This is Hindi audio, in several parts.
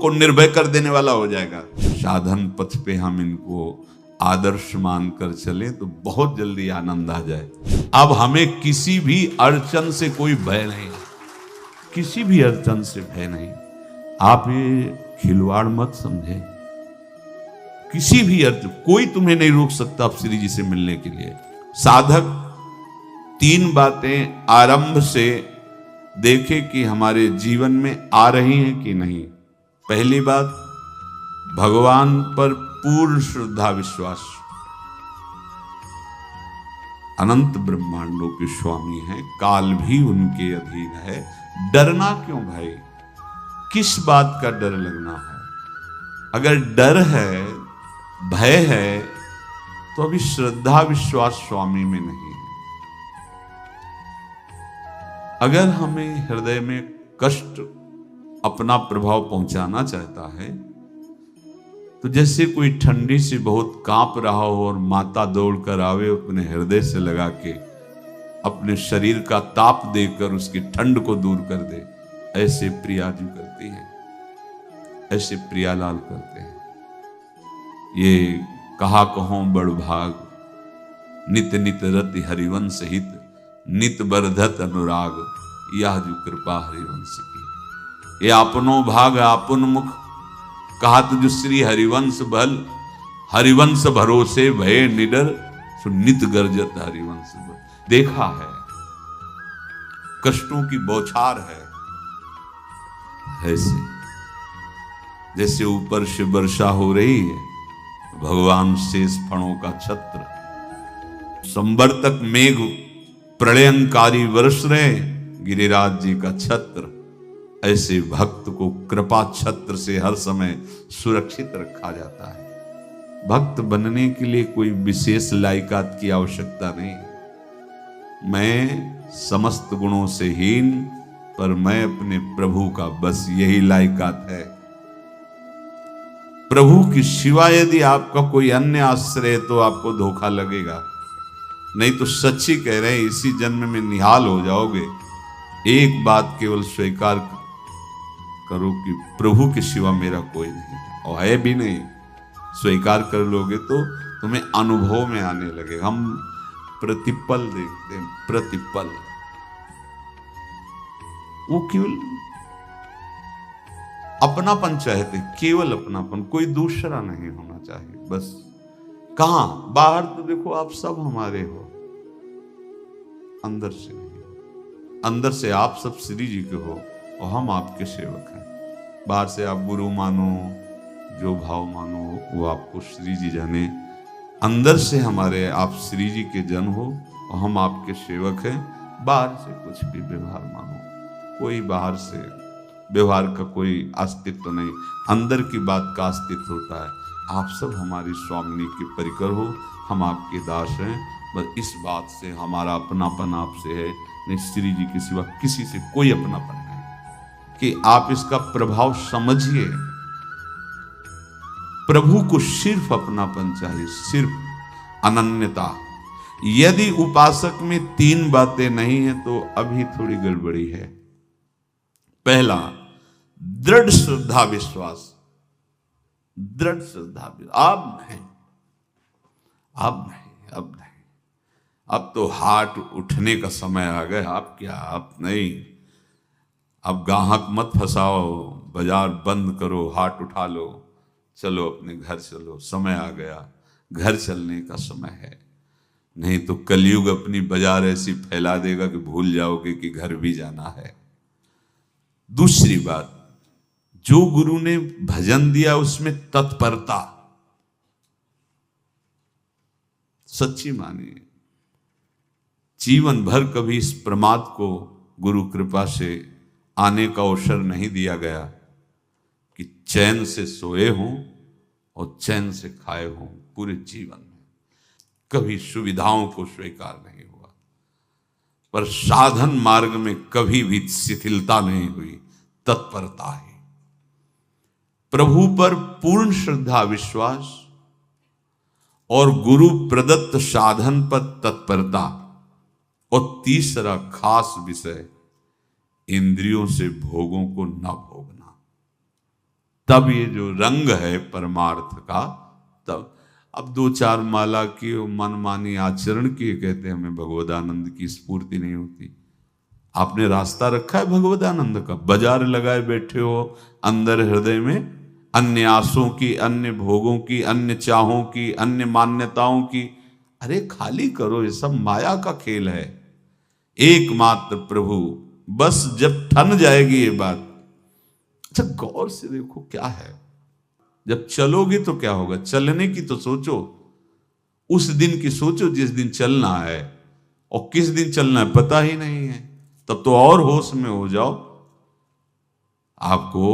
को निर्भय कर देने वाला हो जाएगा। साधन पथ पे हम इनको आदर्श मानकर चले तो बहुत जल्दी आनंद आ जाए। अब हमें किसी भी अड़चन से कोई भय नहीं, किसी भी अड़चन से भय नहीं। आप ये खिलवाड़ मत समझे, किसी भी अर्थ कोई तुम्हें नहीं रोक सकता आप श्री जी से मिलने के लिए। साधक तीन बातें आरंभ से देखे कि हमारे जीवन में आ रही हैं कि नहीं। पहली बात, भगवान पर पूर्ण श्रद्धा विश्वास। अनंत ब्रह्मांडों के स्वामी हैं, काल भी उनके अधीन है। डरना क्यों भाई, किस बात का डर लगना है? अगर डर है, भय है, तो अभी श्रद्धा विश्वास स्वामी में नहीं है। अगर हमें हृदय में कष्ट अपना प्रभाव पहुंचाना चाहता है तो जैसे कोई ठंडी से बहुत कांप रहा हो और माता दौड़कर आवे, अपने हृदय से लगा के अपने शरीर का ताप देकर उसकी ठंड को दूर कर दे, ऐसे प्रियाजू करती है, ऐसे प्रियालाल करते हैं। ये कहा कहो बड़ भाग, नित नित रति हरिवंश हित, नित बरधत अनुराग, यह जो कृपा हरिवंश की। ये आपनो भाग आपन मुख, कहा तुझ श्री हरिवंश बल, हरिवंश भरोसे भय निडर, सुनित गर्जत हरिवंश बल। देखा है, कष्टों की बौछार है, ऐसे जैसे ऊपर से वर्षा हो रही है, भगवान शेष फणों का छत्र, संवर्तक मेघ प्रलयंकारी वर्ष रहे, गिरिराज जी का छत्र। ऐसे भक्त को कृपा छत्र से हर समय सुरक्षित रखा जाता है। भक्त बनने के लिए कोई विशेष लायकात की आवश्यकता नहीं। मैं समस्त गुणों से हीन, पर मैं अपने प्रभु का, बस यही लायकात है। प्रभु की सिवा यदि आपका कोई अन्य आश्रय तो आपको धोखा लगेगा। नहीं तो सच्ची कह रहे हैं, इसी जन्म में निहाल हो जाओगे। एक बात केवल स्वीकार करो कि प्रभु के सिवा मेरा कोई नहीं है, और है भी नहीं। स्वीकार कर लोगे तो तुम्हें अनुभव में आने लगे। हम प्रतिपल देखते हैं, प्रतिपल। वो केवल अपनापन चाहते, केवल अपनापन, कोई दूसरा नहीं होना चाहिए। बस कहां बाहर तो देखो आप सब हमारे हो, अंदर से नहीं हो। अंदर से आप सब श्री जी के हो और हम आपके सेवक हैं। बाहर से आप गुरु मानो, जो भाव मानो, वो आपको श्री जी जाने। अंदर से हमारे आप श्री जी के जन हो और हम आपके सेवक हैं। बाहर से कुछ भी व्यवहार मानो, कोई बाहर से व्यवहार का कोई अस्तित्व नहीं, अंदर की बात का अस्तित्व होता है। आप सब हमारी स्वामिनी के परिकर हो, हम आपके दास हैं। बस इस बात से हमारा अपनापन आपसे है, नहीं श्री जी के सिवा किसी से कोई अपनापन नहीं। कि आप इसका प्रभाव समझिए। प्रभु को सिर्फ अपनापन चाहिए, सिर्फ अनन्यता। यदि उपासक में तीन बातें नहीं है तो अभी थोड़ी गड़बड़ी है। पहला, दृढ़ श्रद्धा विश्वास। दृढ़ श्रद्धा, अब नहीं, अब नहीं, अब नहीं। अब तो हाथ उठने का समय आ गया। अब क्या, अब नहीं। अब गाहक मत फंसाओ, बाजार बंद करो, हाथ उठा लो, चलो अपने घर चलो। समय आ गया, घर चलने का समय है। नहीं तो कलयुग अपनी बाजार ऐसी फैला देगा कि भूल जाओगे कि घर भी जाना है। दूसरी बात, जो गुरु ने भजन दिया उसमें तत्परता, सच्ची मानिए। जीवन भर कभी इस प्रमाद को गुरु कृपा से आने का अवसर नहीं दिया गया कि चैन से सोए हों और चैन से खाए हों। पूरे जीवन में कभी सुविधाओं को स्वीकार नहीं हुआ, पर साधन मार्ग में कभी भी शिथिलता नहीं हुई, तत्परता ही। प्रभु पर पूर्ण श्रद्धा विश्वास और गुरु प्रदत्त साधन पर तत्परता। और तीसरा खास विषय, इंद्रियों से भोगों को न भोगना। तब ये जो रंग है परमार्थ का, तब अब 2-4 माला की मनमानी आचरण किए कहते हैं हमें भगवदानंद की स्फूर्ति नहीं होती। आपने रास्ता रखा है भगवदानंद का, बाजार लगाए बैठे हो अंदर हृदय में, अन्य आसों की, अन्य भोगों की, अन्य चाहों की, अन्य मान्यताओं की। अरे खाली करो, ये सब माया का खेल है। एकमात्र प्रभु, बस जब ठन जाएगी ये बात। अच्छा गौर से देखो क्या है, जब चलोगे तो क्या होगा, चलने की तो सोचो, उस दिन की सोचो जिस दिन चलना है, और किस दिन चलना है पता ही नहीं है, तब तो और होश में हो जाओ। आपको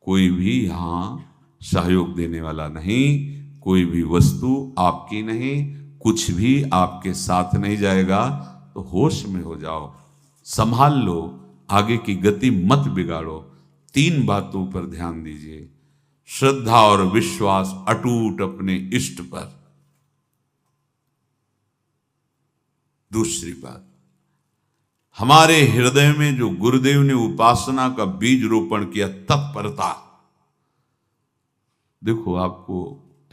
कोई भी यहां सहयोग देने वाला नहीं, कोई भी वस्तु आपकी नहीं, कुछ भी आपके साथ नहीं जाएगा। तो होश में हो जाओ, संभाल लो, आगे की गति मत बिगाड़ो। 3 बातों पर ध्यान दीजिए, श्रद्धा और विश्वास अटूट अपने इष्ट पर। दूसरी बात, हमारे हृदय में जो गुरुदेव ने उपासना का बीज रोपण किया, तत्परता। देखो आपको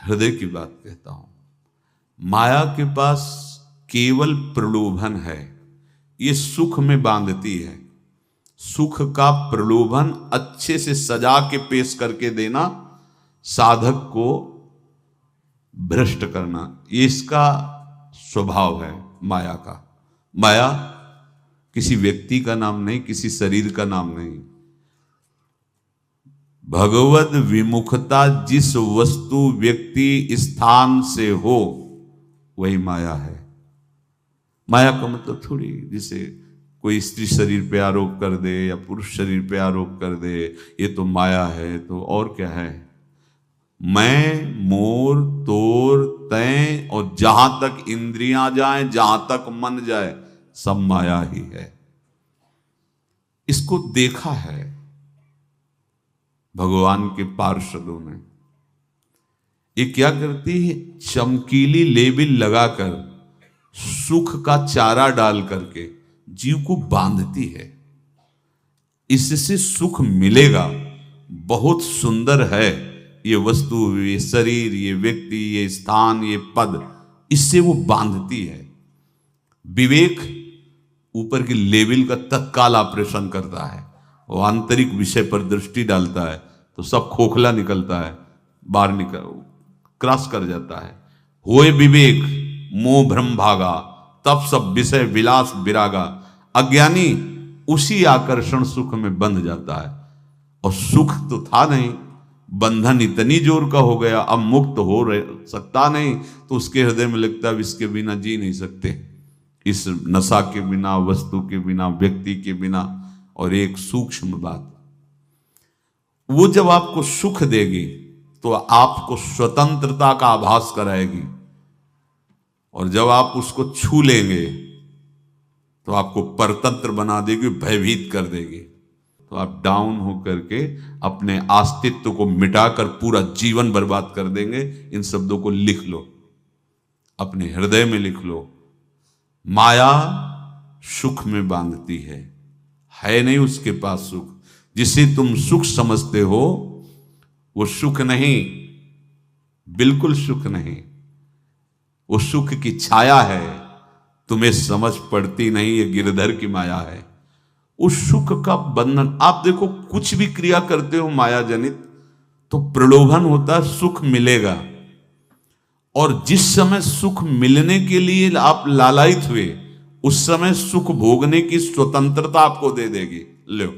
हृदय की बात कहता हूं, माया के पास केवल प्रलोभन है, ये सुख में बांधती है। सुख का प्रलोभन अच्छे से सजा के पेश करके देना, साधक को भ्रष्ट करना, ये इसका स्वभाव है माया का। माया किसी व्यक्ति का नाम नहीं, किसी शरीर का नाम नहीं। भगवद विमुखता जिस वस्तु व्यक्ति स्थान से हो वही माया है। माया का मतलब थोड़ी जिसे कोई स्त्री शरीर पे आरोप कर दे या पुरुष शरीर पे आरोप कर दे ये तो माया है, तो और क्या है। मैं, मोर, तोर, तय और जहां तक इंद्रियां जाएं, जहां तक मन जाए, सब माया ही है। इसको देखा है भगवान के पार्षदों ने। ये क्या करती है, चमकीली लेबिल लगाकर, सुख का चारा डाल करके जीव को बांधती है। इससे सुख मिलेगा, बहुत सुंदर है ये वस्तु, ये शरीर, ये व्यक्ति, ये स्थान, ये पद, इससे वो बांधती है। विवेक ऊपर की लेवल का तत्काल ऑपरेशन करता है, वो आंतरिक विषय पर दृष्टि डालता है तो सब खोखला निकलता है, बाहर निकल क्रॉस कर जाता है। होए विवेक मोह भ्रम भागा, तब सब विषय विलास विरागा। अज्ञानी उसी आकर्षण सुख में बंध जाता है, और सुख तो था नहीं, बंधन इतनी जोर का हो गया, अब मुक्त हो सकता नहीं, तो उसके हृदय में लगता है इसके बिना जी नहीं सकते, इस नशा के बिना, वस्तु के बिना, व्यक्ति के बिना। और एक सूक्ष्म बात, वो जब आपको सुख देगी तो आपको स्वतंत्रता का आभास कराएगी, और जब आप उसको छू लेंगे तो आपको परतंत्र बना देगी, भयभीत कर देगी। तो आप डाउन होकर के अपने अस्तित्व को मिटाकर पूरा जीवन बर्बाद कर देंगे। इन शब्दों को लिख लो, अपने हृदय में लिख लो। माया सुख में बांधती है नहीं उसके पास सुख। जिसे तुम सुख समझते हो वो सुख नहीं, बिल्कुल सुख नहीं, वो सुख की छाया है, तुम्हें समझ पड़ती नहीं, ये गिरधर की माया है। उस सुख का बंधन, आप देखो कुछ भी क्रिया करते हो माया जनित तो प्रलोभन होता है, सुख मिलेगा, और जिस समय सुख मिलने के लिए आप लालायित हुए उस समय सुख भोगने की स्वतंत्रता आपको दे देगी। लो,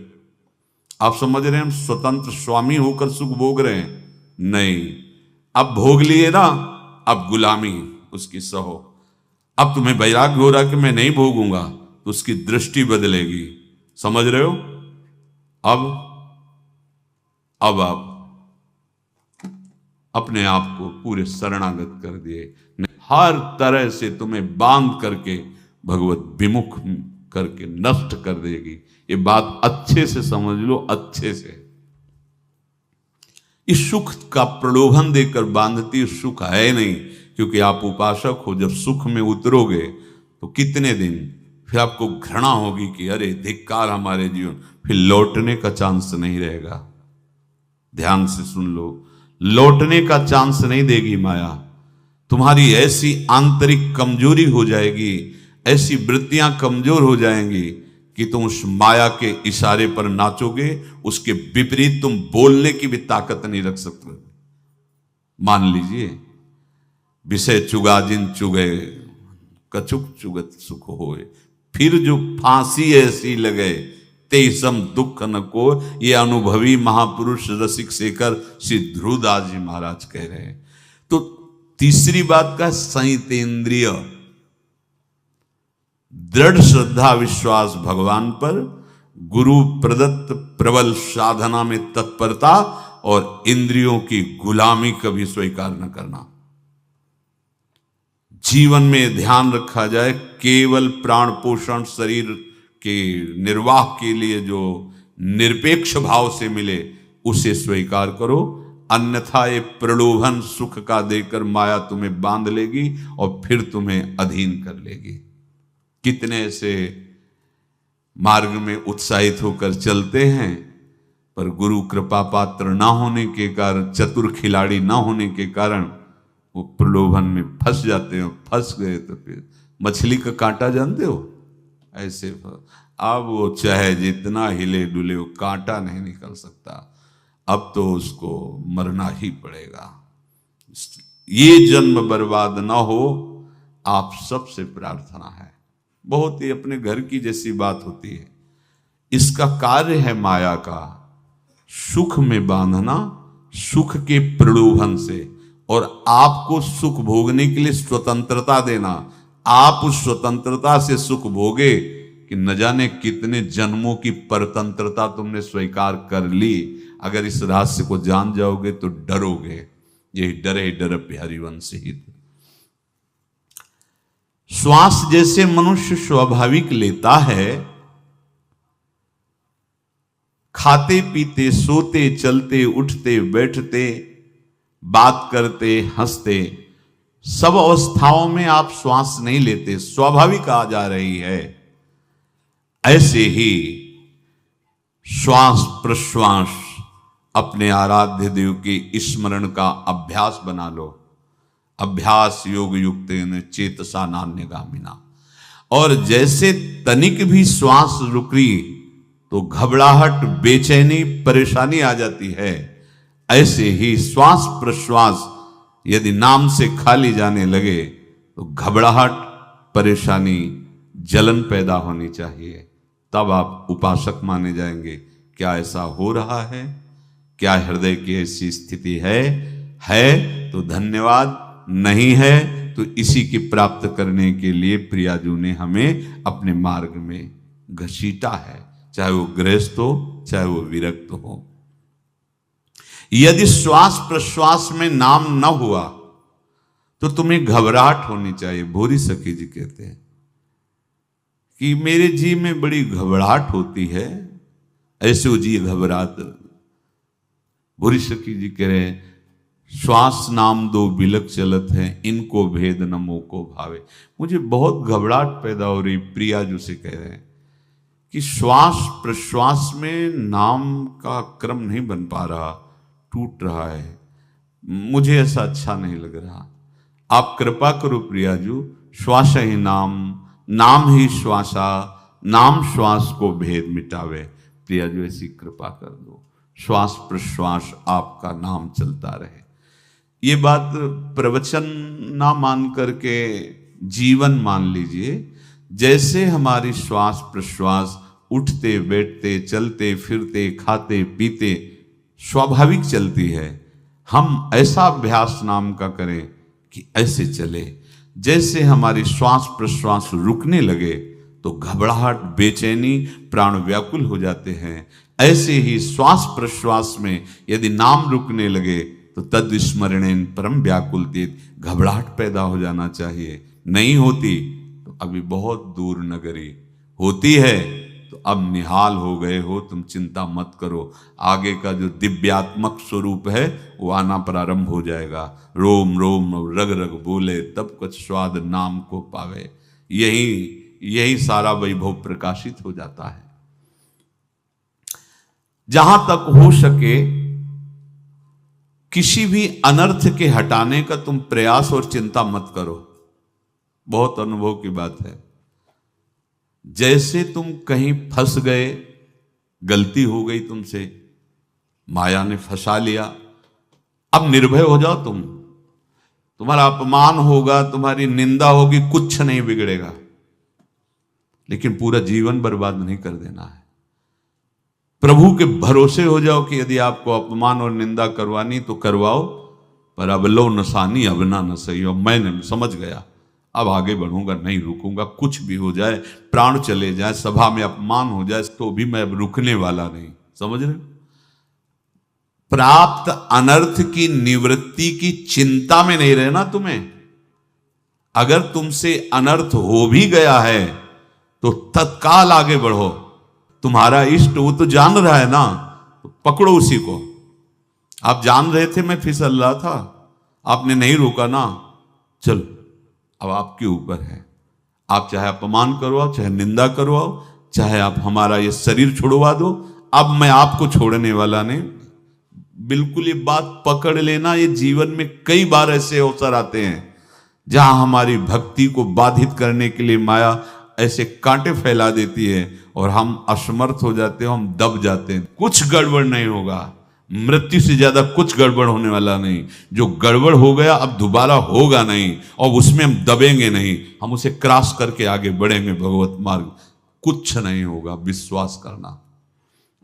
आप समझ रहे हैं हम स्वतंत्र स्वामी होकर सुख भोग रहे हैं? नहीं, अब भोग लिए ना, अब गुलामी उसकी सहो। अब तुम्हें वैराग्य हो रहा कि मैं नहीं भोगूंगा, तो उसकी दृष्टि बदलेगी। समझ रहे हो? अब आप अपने आप को पूरे शरणागत कर दिए, हर तरह से तुम्हें बांध करके भगवत विमुख करके नष्ट कर देगी। ये बात अच्छे से समझ लो, अच्छे से। इस सुख का प्रलोभन देकर बांधती सुख है नहीं, क्योंकि आप उपासक हो। जब सुख में उतरोगे तो कितने दिन फिर आपको घृणा होगी कि अरे धिक्कार हमारे जीवन, फिर लौटने का चांस नहीं रहेगा। ध्यान से सुन लो, लौटने का चांस नहीं देगी माया। तुम्हारी ऐसी आंतरिक कमजोरी हो जाएगी, ऐसी वृत्तियां कमजोर हो जाएंगी कि तुम उस माया के इशारे पर नाचोगे, उसके विपरीत तुम बोलने की भी ताकत नहीं रख सकते। मान लीजिए, विषय चुगा जिन चुगे, कछुक चुगत सुख होए, फिर जो फांसी ऐसी लगे, ते सम दुख न को। ये अनुभवी महापुरुष रसिक शेखर श्री ध्रुवदास जी महाराज कह रहे हैं। तो तीसरी बात का संयतेंद्रिय, दृढ़ श्रद्धा विश्वास भगवान पर, गुरु प्रदत्त प्रबल साधना में तत्परता, और इंद्रियों की गुलामी कभी स्वीकार न करना। जीवन में ध्यान रखा जाए, केवल प्राण पोषण शरीर के निर्वाह के लिए जो निरपेक्ष भाव से मिले उसे स्वीकार करो, अन्यथा ये प्रलोभन सुख का देकर माया तुम्हें बांध लेगी और फिर तुम्हें अधीन कर लेगी। कितने से मार्ग में उत्साहित होकर चलते हैं, पर गुरु कृपा पात्र ना होने के कारण, चतुर खिलाड़ी ना होने के कारण वो प्रलोभन में फंस जाते हो। फंस गए तो फिर मछली का कांटा जानते हो, ऐसे अब वो चाहे जितना हिले डुले, वो कांटा नहीं निकल सकता, अब तो उसको मरना ही पड़ेगा। ये जन्म बर्बाद ना हो, आप सबसे प्रार्थना है। बहुत ही अपने घर की जैसी बात होती है। इसका कार्य है माया का सुख में बांधना, सुख के प्रलोभन से, और आपको सुख भोगने के लिए स्वतंत्रता देना। आप उस स्वतंत्रता से सुख भोगे कि न जाने कितने जन्मों की परतंत्रता तुमने स्वीकार कर ली। अगर इस रहस्य को जान जाओगे तो डरोगे। यही डरे डर हरिवंश हित। श्वास जैसे मनुष्य स्वाभाविक लेता है, खाते पीते सोते चलते उठते बैठते बात करते हंसते, सब अवस्थाओं में आप श्वास नहीं लेते, स्वाभाविक आ जा रही है। ऐसे ही श्वास प्रश्वास अपने आराध्य देव के स्मरण का अभ्यास बना लो। अभ्यास योग युक्तेन चेतसा नान्यगामिना। और जैसे तनिक भी श्वास रुकी तो घबराहट, बेचैनी, परेशानी आ जाती है, ऐसे ही श्वास प्रश्वास यदि नाम से खाली जाने लगे तो घबराहट, परेशानी, जलन पैदा होनी चाहिए। तब आप उपासक माने जाएंगे। क्या ऐसा हो रहा है? क्या हृदय की ऐसी स्थिति है तो धन्यवाद, नहीं है तो इसी की प्राप्त करने के लिए प्रियाजू ने हमें अपने मार्ग में घसीटा है, चाहे वो गृहस्थ हो चाहे वो विरक्त हो। यदि श्वास प्रश्वास में नाम न हुआ तो तुम्हें घबराहट होनी चाहिए। भूरी सखी जी कहते हैं कि मेरे जी में बड़ी घबराहट होती है, ऐसे वो जी घबरात। भूरी सखी जी कह रहे हैं, श्वास नाम दो बिलक चलत है, इनको भेद न मोको भावे। मुझे बहुत घबराहट पैदा हो रही। प्रियाजू से कह रहे हैं कि श्वास प्रश्वास में नाम का क्रम नहीं बन पा रहा, टूट रहा है, मुझे ऐसा अच्छा नहीं लग रहा। आप कृपा करो प्रियाजू, श्वास ही नाम, नाम ही श्वासा, नाम श्वास को भेद मिटावे। प्रियाजू ऐसी कृपा कर दो, श्वास प्रश्वास आपका नाम चलता रहे। ये बात प्रवचन ना मान करके जीवन मान लीजिए। जैसे हमारी श्वास प्रश्वास उठते बैठते चलते फिरते खाते पीते स्वाभाविक चलती है, हम ऐसा अभ्यास नाम का करें कि ऐसे चले। जैसे हमारी श्वास प्रश्वास रुकने लगे तो घबराहट, बेचैनी, प्राण व्याकुल हो जाते हैं, ऐसे ही श्वास प्रश्वास में यदि नाम रुकने लगे तो तद स्मरणेन परम व्याकुल तेज, घबराहट पैदा हो जाना चाहिए। नहीं होती तो अभी बहुत दूर नगरी, होती है तो अब निहाल हो गए हो, तुम चिंता मत करो। आगे का जो दिव्यात्मक स्वरूप है वो आना प्रारंभ हो जाएगा। रोम रोम रग रग बोले तब कुछ स्वाद नाम को पावे। यही सारा वैभव प्रकाशित हो जाता है। जहां तक हो सके किसी भी अनर्थ के हटाने का तुम प्रयास और चिंता मत करो। बहुत अनुभव की बात है। जैसे तुम कहीं फंस गए, गलती हो गई तुमसे, माया ने फंसा लिया, अब निर्भय हो जाओ तुम। तुम्हारा अपमान होगा, तुम्हारी निंदा होगी, कुछ नहीं बिगड़ेगा, लेकिन पूरा जीवन बर्बाद नहीं कर देना है। प्रभु के भरोसे हो जाओ कि यदि आपको अपमान और निंदा करवानी तो करवाओ, पर अब लो नसानी अब ना न सही हो। मैंने समझ गया, अब आगे बढ़ूंगा, नहीं रुकूंगा। कुछ भी हो जाए, प्राण चले जाए, सभा में अपमान हो जाए, तो भी मैं अब रुकने वाला नहीं। समझ रहे? प्राप्त अनर्थ की निवृत्ति की चिंता में नहीं रहना तुम्हें। अगर तुमसे अनर्थ हो भी गया है तो तत्काल आगे बढ़ो। तुम्हारा इष्ट वो तो जान रहा है ना, तो पकड़ो उसी को। आप जान रहे थे मैं फिसल रहा था, आपने नहीं रोका ना, चलो अब आपके ऊपर है। आप चाहे अपमान करवाओ, चाहे निंदा करवाओ, चाहे आप हमारा ये शरीर छुड़वा दो, अब मैं आपको छोड़ने वाला नहीं। बिल्कुल ये बात पकड़ लेना। ये जीवन में कई बार ऐसे अवसर आते हैं जहां हमारी भक्ति को बाधित करने के लिए माया ऐसे कांटे फैला देती है और हम असमर्थ हो जाते हैं, हम दब जाते हैं। कुछ गड़बड़ नहीं होगा, मृत्यु से ज्यादा कुछ गड़बड़ होने वाला नहीं। जो गड़बड़ हो गया अब दोबारा होगा नहीं, और उसमें हम दबेंगे नहीं, हम उसे क्रॉस करके आगे बढ़ेंगे भगवत मार्ग। कुछ नहीं होगा, विश्वास करना।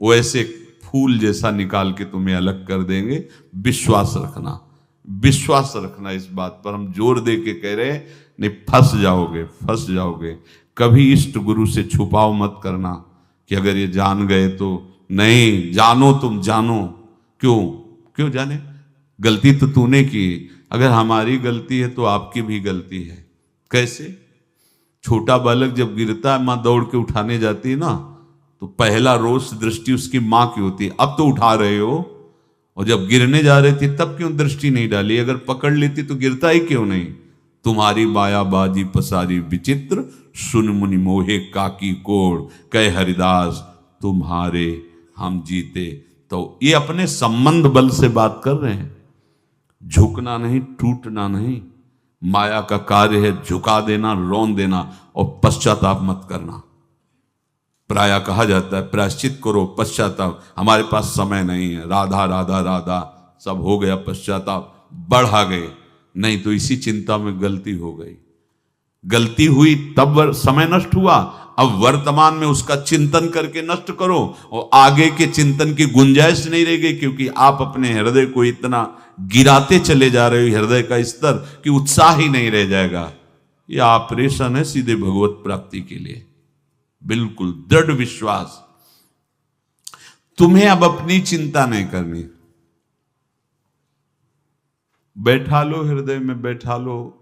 वो ऐसे फूल जैसा निकाल के तुम्हें अलग कर देंगे। विश्वास रखना, विश्वास रखना। इस बात पर हम जोर दे के कह रहे हैं, नहीं फंस जाओगे, फंस जाओगे। कभी इष्ट गुरु से छुपाव मत करना कि अगर ये जान गए तो। नहीं, जानो, तुम जानो। क्यों जाने? गलती तो तूने की। अगर हमारी गलती है तो आपकी भी गलती है। कैसे? छोटा बालक जब गिरता है, मां दौड़ के उठाने जाती है ना, तो पहला रोष दृष्टि उसकी मां की होती है। अब तो उठा रहे हो, और जब गिरने जा रहे थे तब क्यों दृष्टि नहीं डाली? अगर पकड़ लेती तो गिरता ही क्यों नहीं? तुम्हारी मायाबाजी पसारी विचित्र, सुन मुनि मोहे काकी कोड़, कह हरिदास तुम्हारे हम जीते। तो ये अपने संबंध बल से बात कर रहे हैं। झुकना नहीं, टूटना नहीं। माया का कार्य है झुका देना, रौन देना, और पश्चाताप मत करना। प्राय कहा जाता है प्रायश्चित करो, पश्चाताप। हमारे पास समय नहीं है। राधा राधा राधा सब हो गया, पश्चाताप बढ़ा गए। नहीं तो इसी चिंता में गलती हो गई। गलती हुई तब समय नष्ट हुआ, अब वर्तमान में उसका चिंतन करके नष्ट करो, और आगे के चिंतन की गुंजाइश नहीं रह गई, क्योंकि आप अपने हृदय को इतना गिराते चले जा रहे हो, हृदय का स्तर, कि उत्साह ही नहीं रह जाएगा। यह ऑपरेशन है सीधे भगवत प्राप्ति के लिए। बिल्कुल दृढ़ विश्वास। तुम्हें अब अपनी चिंता नहीं करनी। बैठा लो, हृदय में बैठा लो।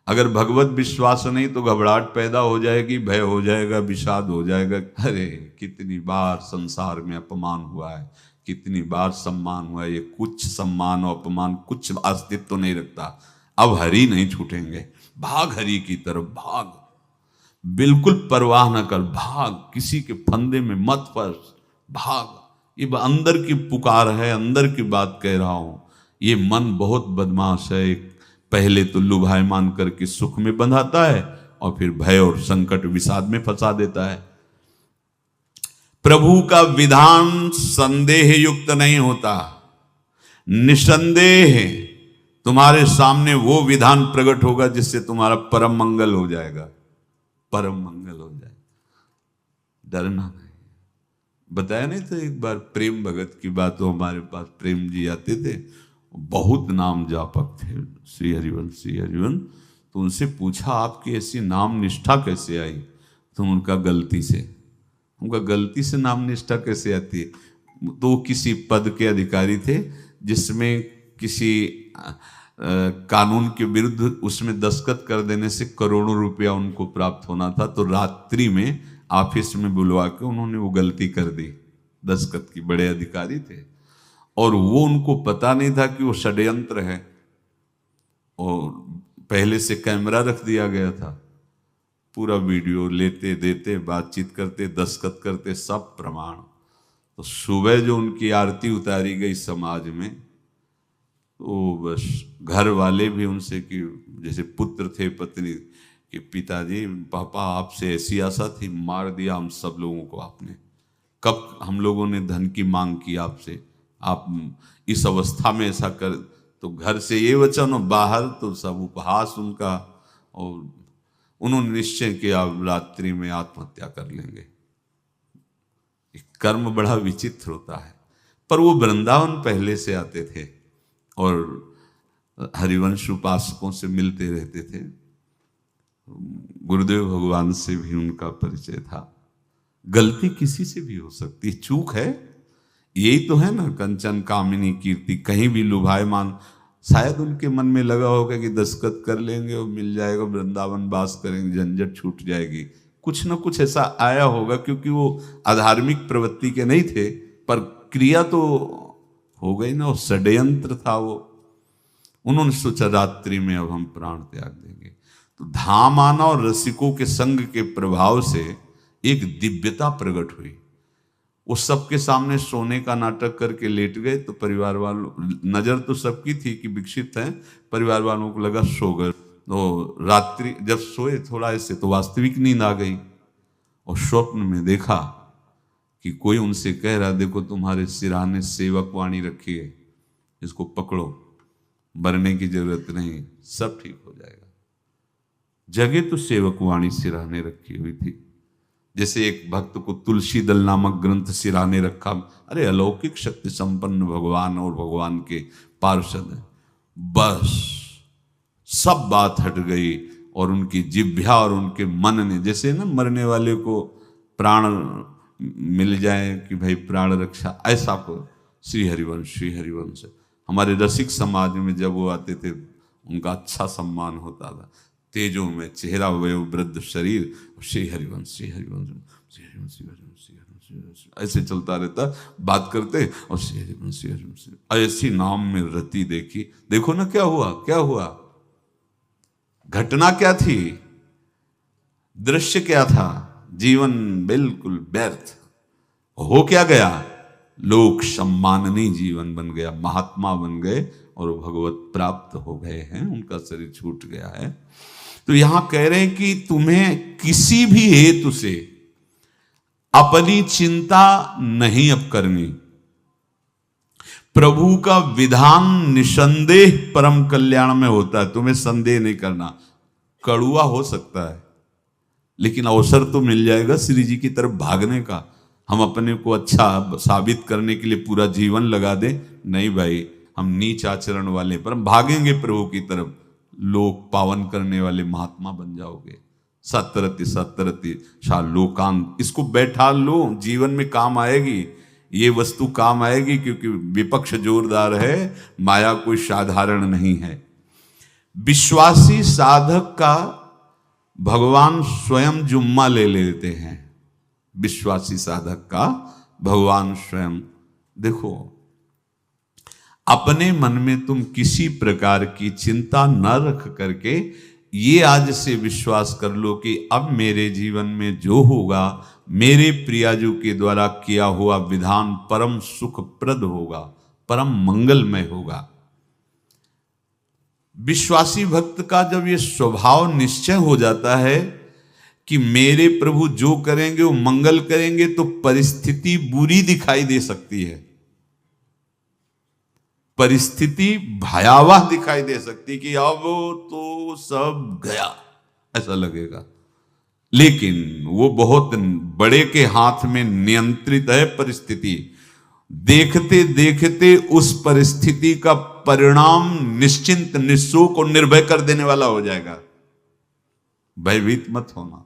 अगर भगवत विश्वास नहीं तो घबराहट पैदा हो जाएगी, भय हो जाएगा, विषाद हो जाएगा। अरे कितनी बार संसार में अपमान हुआ है, कितनी बार सम्मान हुआ है। ये कुछ सम्मान और अपमान कुछ अस्तित्व तो नहीं रखता। अब हरि नहीं छूटेंगे। भाग हरि की तरफ, भाग। बिल्कुल परवाह न कर, भाग। किसी के फंदे में मत फंस, भाग। ये अंदर की पुकार है, अंदर की बात कह रहा हूं। ये मन बहुत बदमाश है। पहले तो लुभायमान करके सुख में बंधाता है, और फिर भय और संकट विषाद में फंसा देता है। प्रभु का विधान संदेह युक्त नहीं होता। निसंदेह तुम्हारे सामने वो विधान प्रकट होगा जिससे तुम्हारा परम मंगल हो जाएगा, परम मंगल हो जाए। डरना नहीं। बताया नहीं था एक बार प्रेम भगत की बात। तो हमारे पास प्रेम जी आते थे, बहुत नाम जापक थे, श्री हरिवंश, श्री हरिवंश। तो उनसे पूछा आपकी ऐसी नाम निष्ठा कैसे आई? तो उनका गलती से नाम निष्ठा कैसे आती है? तो किसी पद के अधिकारी थे जिसमें किसी कानून के विरुद्ध उसमें दस्तखत कर देने से करोड़ों रुपया उनको प्राप्त होना था। तो रात्रि में ऑफिस में बुलवा के उन्होंने वो गलती कर दी। दस्तखत की बड़े अधिकारी थे, और वो उनको पता नहीं था कि वो षड्यंत्र है, और पहले से कैमरा रख दिया गया था। पूरा वीडियो लेते देते, बातचीत करते, दस्तखत करते, सब प्रमाण। तो सुबह जो उनकी आरती उतारी गई समाज में, तो बस घर वाले भी उनसे कि जैसे पुत्र थे पत्नी कि पिताजी पापा आपसे ऐसी आशा थी, मार दिया हम सब लोगों को आपने। कब हम लोगों ने धन की मांग की आपसे, आप इस अवस्था में ऐसा कर। तो घर से ये वचन और बाहर तो सब उपहास उनका, और उन्होंने निश्चय किया अब रात्रि में आत्महत्या कर लेंगे। कर्म बड़ा विचित्र होता है। पर वो वृंदावन पहले से आते थे और हरिवंश उपासकों से मिलते रहते थे। गुरुदेव भगवान से भी उनका परिचय था। गलती किसी से भी हो सकती, चूक है, यही तो है ना। कंचन कामिनी कीर्ति, कहीं भी लुभायमान। शायद उनके मन में लगा होगा कि दस्तखत कर लेंगे और मिल जाएगा, वृंदावन वास करेंगे, झंझट छूट जाएगी। कुछ ना कुछ ऐसा आया होगा, क्योंकि वो अधार्मिक प्रवृत्ति के नहीं थे, पर क्रिया तो हो गई ना, वो षड्यंत्र था वो। उन्होंने सोचा रात्रि में अब हम प्राण त्याग देंगे। तो धाम आना और रसिकों के संग के प्रभाव से एक दिव्यता प्रकट हुई। वो सबके सामने सोने का नाटक करके लेट गए। तो परिवार वालों, नजर तो सबकी थी कि विकसित हैं, परिवार वालों को लगा सो गए। तो रात्रि जब सोए थोड़ा ऐसे, तो वास्तविक नींद आ गई और स्वप्न में देखा कि कोई उनसे कह रहा, देखो तुम्हारे सिरहाने सेवक वाणी रखी है, इसको पकड़ो, मरने की जरूरत नहीं, सब ठीक हो जाएगा। जगह तो सेवक वाणी सिरहाने रखी हुई थी। जैसे एक भक्त को तुलसी दल नामक ग्रंथ सिरहाने रखा। अरे अलौकिक शक्ति संपन्न भगवान और भगवान के पार्षद हैं। बस सब बात हट गई और उनकी जिह्वा और उनके मन ने, जैसे ना मरने वाले को प्राण मिल जाए कि भाई प्राण रक्षा, ऐसा को श्री हरिवंश हमारे रसिक समाज में जब वो आते थे उनका अच्छा सम्मान होता था। तेजों में चेहरा, वयो वृद्ध शरीर, श्री हरिवंश ऐसे चलता रहता, बात करते और श्री हरिवंश ऐसी नाम में रति देखी। देखो ना क्या हुआ, घटना क्या थी, दृश्य क्या था, जीवन बिल्कुल व्यर्थ हो क्या गया, लोक सम्माननीय जीवन बन गया, महात्मा बन गए और भगवत प्राप्त हो गए हैं, उनका शरीर छूट गया है। तो यहां कह रहे हैं कि तुम्हें किसी भी हेतु से अपनी चिंता नहीं अब करनी। प्रभु का विधान निसंदेह परम कल्याण में होता है, तुम्हें संदेह नहीं करना। कड़ुआ हो सकता है लेकिन अवसर तो मिल जाएगा श्री जी की तरफ भागने का। हम अपने को अच्छा साबित करने के लिए पूरा जीवन लगा दें, नहीं भाई, हम नीच आचरण वाले पर हम भागेंगे प्रभु की तरफ, लोक पावन करने वाले महात्मा बन जाओगे। सतरति शाह लोकांत, इसको बैठा लो, जीवन में काम आएगी, ये वस्तु काम आएगी, क्योंकि विपक्ष जोरदार है, माया कोई साधारण नहीं है। विश्वासी साधक का भगवान स्वयं जुम्मा ले लेते हैं। विश्वासी साधक का भगवान स्वयं, देखो अपने मन में तुम किसी प्रकार की चिंता न रख करके ये आज से विश्वास कर लो कि अब मेरे जीवन में जो होगा, मेरे प्रियाजू के द्वारा किया हुआ विधान परम सुखप्रद होगा, परम मंगलमय होगा। विश्वासी भक्त का जब ये स्वभाव निश्चय हो जाता है कि मेरे प्रभु जो करेंगे वो मंगल करेंगे, तो परिस्थिति बुरी दिखाई दे सकती है, परिस्थिति भयावह दिखाई दे सकती कि अब तो सब गया, ऐसा लगेगा। लेकिन वो बहुत बड़े के हाथ में नियंत्रित है परिस्थिति। देखते देखते उस परिस्थिति का परिणाम निश्चिंत, निःशोक और निर्भय कर देने वाला हो जाएगा। भयभीत मत होना।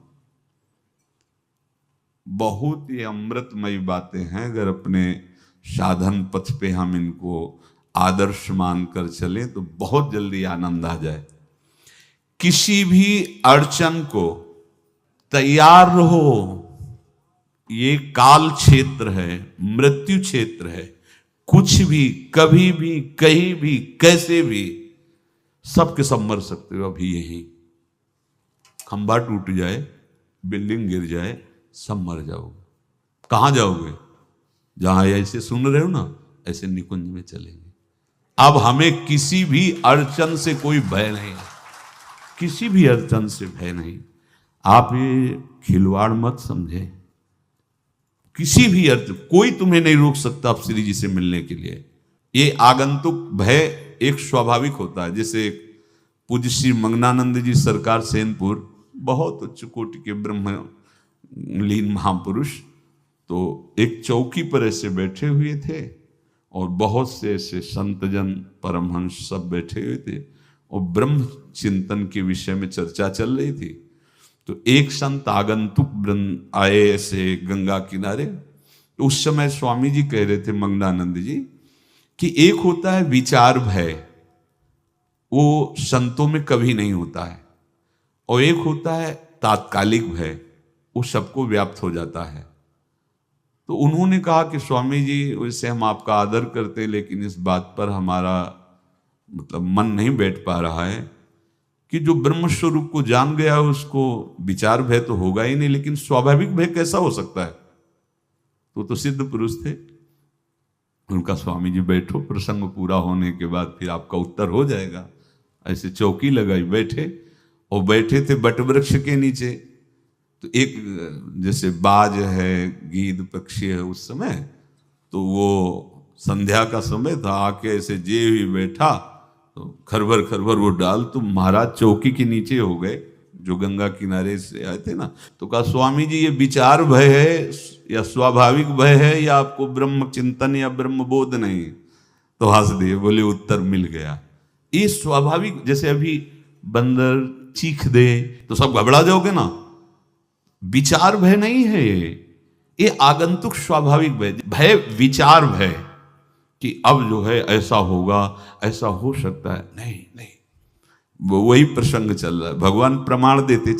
बहुत ही अमृतमयी बातें हैं, अगर अपने साधन पथ पे हम इनको आदर्श मानकर चले तो बहुत जल्दी आनंद आ जाए। किसी भी अड़चन को तैयार रहो, ये काल क्षेत्र है, मृत्यु क्षेत्र है। कुछ भी, कभी भी, कहीं भी, कैसे भी, सब के सब मर सकते हो। अभी यही खंभा टूट जाए, बिल्डिंग गिर जाए, सब मर जाओगे। कहां जाओगे? जहां ऐसे सुन रहे हो ना, ऐसे निकुंज में चलेंगे। अब हमें किसी भी अड़चन से कोई भय नहीं है, किसी भी अड़चन से भय नहीं। आप ये खिलवाड़ मत समझे, किसी भी अर्थ कोई तुम्हें नहीं रोक सकता आप श्री जी से मिलने के लिए। ये आगंतुक भय एक स्वाभाविक होता है। जैसे पूज्य श्री मंगनानंद जी सरकार सेनपुर, बहुत उच्च कोटि के ब्रह्मलीन महापुरुष, तो एक चौकी पर ऐसे बैठे हुए थे और बहुत से ऐसे संतजन परमहंस सब बैठे हुए थे और ब्रह्म चिंतन के विषय में चर्चा चल रही थी। तो एक संत आगंतुक आए ऐसे गंगा किनारे। तो उस समय स्वामी जी कह रहे थे मंगनानंद जी कि एक होता है विचार भय, वो संतों में कभी नहीं होता है, और एक होता है तात्कालिक भय, वो सबको व्याप्त हो जाता है। तो उन्होंने कहा कि स्वामी जी वैसे हम आपका आदर करते, लेकिन इस बात पर हमारा मतलब मन नहीं बैठ पा रहा है कि जो ब्रह्म स्वरूप को जान गया है उसको विचार भय तो होगा ही नहीं, लेकिन स्वाभाविक भय कैसा हो सकता है। तो सिद्ध पुरुष थे। उनका स्वामी जी बैठो, प्रसंग पूरा होने के बाद फिर आपका उत्तर हो जाएगा। ऐसे चौकी लगाई बैठे, और बैठे थे बट वृक्ष के नीचे। तो एक जैसे बाज है, गीद पक्षी है, उस समय तो वो संध्या का समय था, आके ऐसे जे ही बैठा तो खरबर खरबर वो डाल तो महाराज चौकी के नीचे हो गए, जो गंगा किनारे से आए थे ना। तो कहा स्वामी जी ये विचार भय है या स्वाभाविक भय है या आपको ब्रह्म चिंतन या ब्रह्म बोध नहीं। तो हंस दिए, बोले उत्तर मिल गया। ये स्वाभाविक, जैसे अभी बंदर चीख दे तो सब घबरा जाओगे ना, विचार भय नहीं है ये आगंतुक स्वाभाविक भय। भय विचार भय कि अब जो है ऐसा होगा, ऐसा हो सकता है, नहीं नहीं, वही प्रसंग चल रहा है। भगवान प्रमाण देते